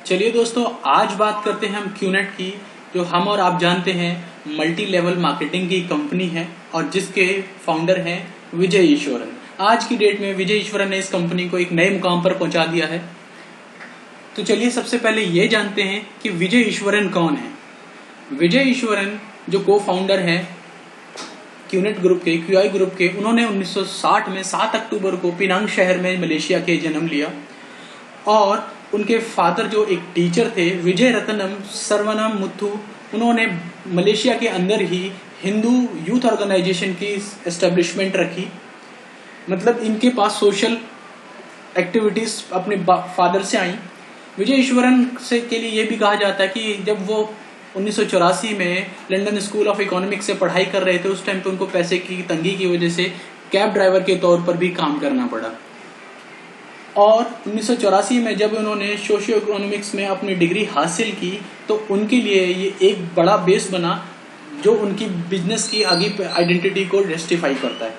चलिए दोस्तों, आज बात करते हैं हम क्यूनेट की, जो हम और आप जानते हैं मल्टी लेवल मार्केटिंग की कंपनी है और जिसके फाउंडर हैं विजय ईश्वरन। आज की डेट में विजय ईश्वरन ने इस कंपनी को एक नए मुकाम पर पहुंचा दिया है। तो चलिए सबसे पहले ये जानते हैं कि विजय ईश्वरन कौन है। विजय ईश्वरन जो को फाउंडर हैं क्यूनेट ग्रुप के, क्यूआई ग्रुप के, उन्होंने 1960 में 7 अक्टूबर को पिनांग शहर में मलेशिया के जन्म लिया और उनके फादर जो एक टीचर थे विजय रत्नम सर्वनम मुथु, उन्होंने मलेशिया के अंदर ही हिंदू यूथ ऑर्गेनाइजेशन की एस्टेब्लिशमेंट रखी। मतलब इनके पास सोशल एक्टिविटीज अपने फादर से आई। विजय ईश्वरन से के लिए ये भी कहा जाता है कि जब वो 1984 में लंदन स्कूल ऑफ इकोनॉमिक्स से पढ़ाई कर रहे थे, उस टाइम पे उनको पैसे की तंगी की वजह से कैब ड्राइवर के तौर पर भी काम करना पड़ा। और 1984 में जब उन्होंने सोशियो इकोनॉमिक्स में अपनी डिग्री हासिल की तो उनके लिए ये एक बड़ा बेस बना जो उनकी बिजनेस की आगे आइडेंटिटी को जस्टिफाई करता है।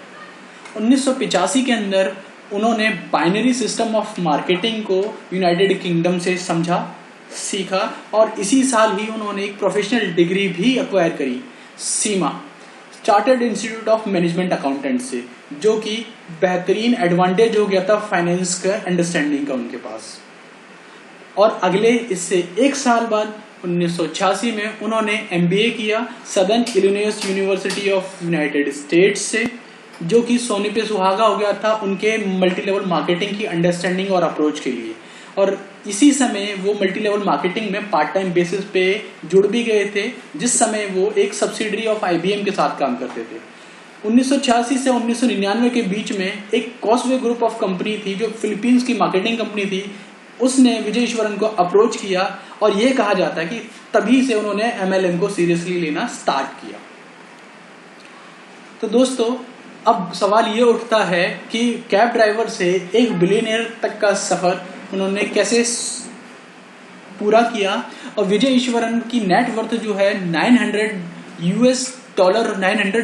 1985 के अंदर उन्होंने बाइनरी सिस्टम ऑफ मार्केटिंग को यूनाइटेड किंगडम से समझा, सीखा और इसी साल ही उन्होंने एक प्रोफेशनल डिग्री भी एक्वायर करी Seema, chartered institute of management accountant से, जो कि बेहतरीन एडवांटेज हो गया था फाइनेंस का अंडरस्टैंडिंग का उनके पास। और अगले इससे एक साल बाद 1986 में उन्होंने एमबीए किया southern Illinois university of United states से, जो कि सोने पे सुहागा हो गया था उनके मल्टी लेवल मार्केटिंग की अंडरस्टैंडिंग और अप्रोच के लिए। और इसी समय वो मल्टी लेवल मार्केटिंग में पार्ट टाइम बेसिस पे जुड़ भी गए थे, जिस समय वो एक सब्सिडरी ऑफ आईबीएम के साथ काम करते थे। 1986 से 1999 के बीच में एक कॉस्टवे ग्रुप ऑफ कंपनी थी जो फिलीपींस की मार्केटिंग कंपनी थी, उसने विजय ईश्वरन को अप्रोच किया और ये कहा जाता है कि तभी से उन्होंने एमएलएम को सीरियसली लेना स्टार्ट किया। तो दोस्तों, अब सवाल ये उठता है कि कैब ड्राइवर से एक बिलियनियर तक का सफर उन्होंने कैसे पूरा किया। और विजय ईश्वरन की नेटवर्थ जो है 900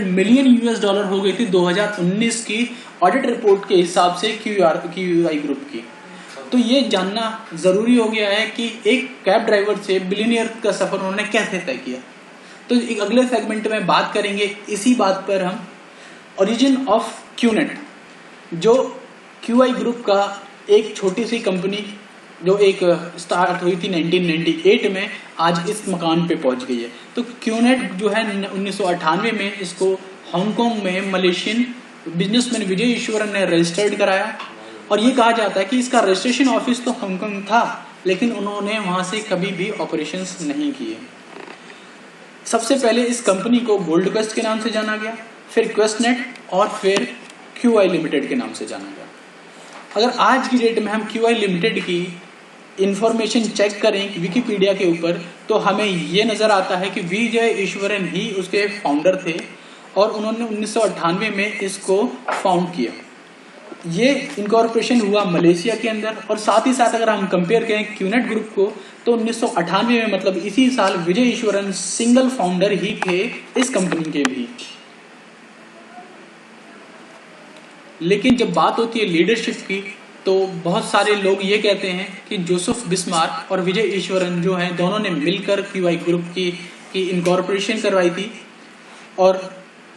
मिलियन यूएस डॉलर हो गई थी 2019 की ऑडिट रिपोर्ट के हिसाब से क्यूआई ग्रुप की। तो ये जानना जरूरी हो गया है कि एक कैब ड्राइवर से बिलियनियर का सफर उन्होंने कैसे तय किया। तो एक अगले सेगमेंट में बात करेंगे इसी बात पर हम। ओरिजिन ऑफ क्यूनेट, जो क्यूआई ग्रुप का एक छोटी सी कंपनी जो एक स्टार्ट हुई थी 1998 में, आज इस मकान पे पहुंच गई है। तो क्यूनेट जो है 1998 में इसको हांगकांग में मलेशियन बिजनेसमैन विजय ईश्वरन ने रजिस्टर्ड कराया। और ये कहा जाता है कि इसका रजिस्ट्रेशन ऑफिस तो हांगकांग था, लेकिन उन्होंने वहां से कभी भी ऑपरेशंस नहीं किए। सबसे पहले इस कंपनी को गोल्ड क्वेस्ट के नाम से जाना गया, फिर क्वेस्टनेट और फिर क्यूआई लिमिटेड के नाम से जाना गया। अगर आज की डेट में हम क्यूआई लिमिटेड की इंफॉर्मेशन चेक करें विकिपीडिया के ऊपर, तो हमें ये नजर आता है कि विजय ईश्वरन ही उसके फाउंडर थे और उन्होंने 1998 में इसको फाउंड किया। ये इनकॉर्पोरेशन हुआ मलेशिया के अंदर। और साथ ही साथ अगर हम कंपेयर करें क्यूनेट ग्रुप को, तो 1998 में मतलब इसी साल विजय ईश्वरन सिंगल फाउंडर ही थे इस कंपनी के भी। लेकिन जब बात होती है लीडरशिप की, तो बहुत सारे लोग ये कहते हैं कि जोसेफ बिस्मार्क और विजय ईश्वरन जो हैं, दोनों ने मिलकर क्यूआई ग्रुप की इनकॉर्पोरेशन करवाई थी। और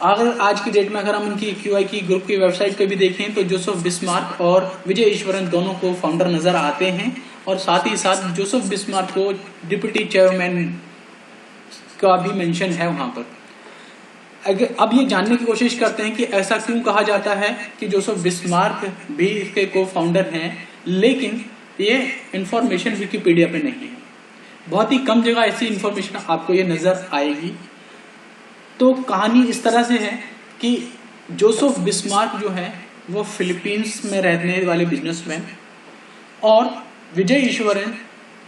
अगर आज की डेट में अगर हम इनकी क्यूआई की ग्रुप की वेबसाइट पे भी देखें तो जोसेफ बिस्मार्क और विजय ईश्वरन दोनों को फाउंडर नजर आते हैं। और साथ ही साथ जोसेफ बिस्मार्क को डिप्टी चेयरमैन का भी मेंशन है वहां पर। अब ये जानने की कोशिश करते हैं कि ऐसा क्यों कहा जाता है कि जोसेफ बिस्मार्क भी इसके को फाउंडर हैं, लेकिन ये इंफॉर्मेशन विकिपीडिया पे नहीं है। बहुत ही कम जगह ऐसी इंफॉर्मेशन आपको ये नजर आएगी। तो कहानी इस तरह से है कि जोसेफ बिस्मार्क जो है वो फिलीपींस में रहने वाले बिजनेसमैन और विजय ईश्वरन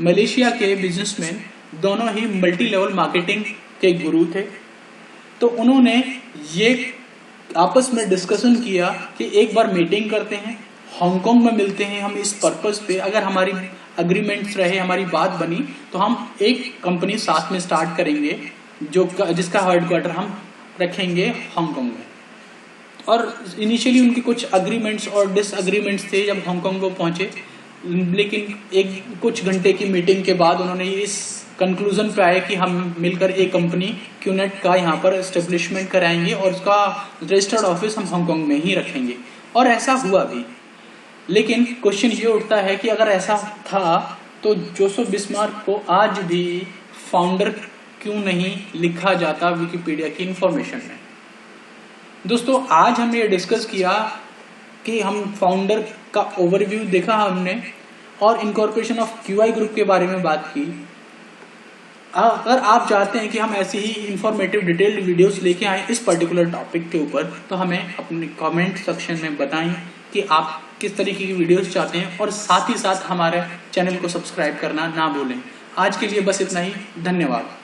मलेशिया के बिजनेसमैन, दोनों ही मल्टी लेवल मार्केटिंग के गुरु थे। तो उन्होंने ये आपस में डिस्कशन किया कि एक बार मीटिंग करते हैं, हांगकांग में मिलते हैं हम इस पर्पस पे। अगर हमारी अग्रीमेंट्स रहे, हमारी बात बनी, तो हम एक कंपनी साथ में स्टार्ट करेंगे जिसका हेडक्वार्टर हम रखेंगे हांगकांग में। और इनिशियली उनके कुछ अग्रीमेंट्स और डिसअग्रीमेंट्स थे जब हांगकांग को पहुंचे। लेकिन कुछ घंटे की मीटिंग के बाद उन्होंने इस कंक्लूजन पे आए कि हम मिलकर एक कंपनी क्यूनेट का यहाँ पर एस्टेब्लिशमेंट कराएंगे और उसका रजिस्टर्ड ऑफिस हम हांगकांग में ही रखेंगे। और ऐसा हुआ भी। लेकिन क्वेश्चन ये उठता है कि अगर ऐसा था तो जोसेफ बिस्मार्क को आज भी फाउंडर क्यों नहीं लिखा जाता विकिपीडिया की इंफॉर्मेशन में। दोस्तों, आज हमने ये डिस्कस किया कि हम फाउंडर का ओवरव्यू देखा हमने और इनकॉर्पोरेशन ऑफ क्यूआई ग्रुप के बारे में बात की। अगर आप चाहते हैं कि हम ऐसी ही इंफॉर्मेटिव डिटेल्ड वीडियोस लेके आए इस पर्टिकुलर टॉपिक के ऊपर, तो हमें अपने कमेंट सेक्शन में बताएं कि आप किस तरीके की वीडियोस चाहते हैं और साथ ही साथ हमारे चैनल को सब्सक्राइब करना ना भूलें। आज के लिए बस इतना ही। धन्यवाद।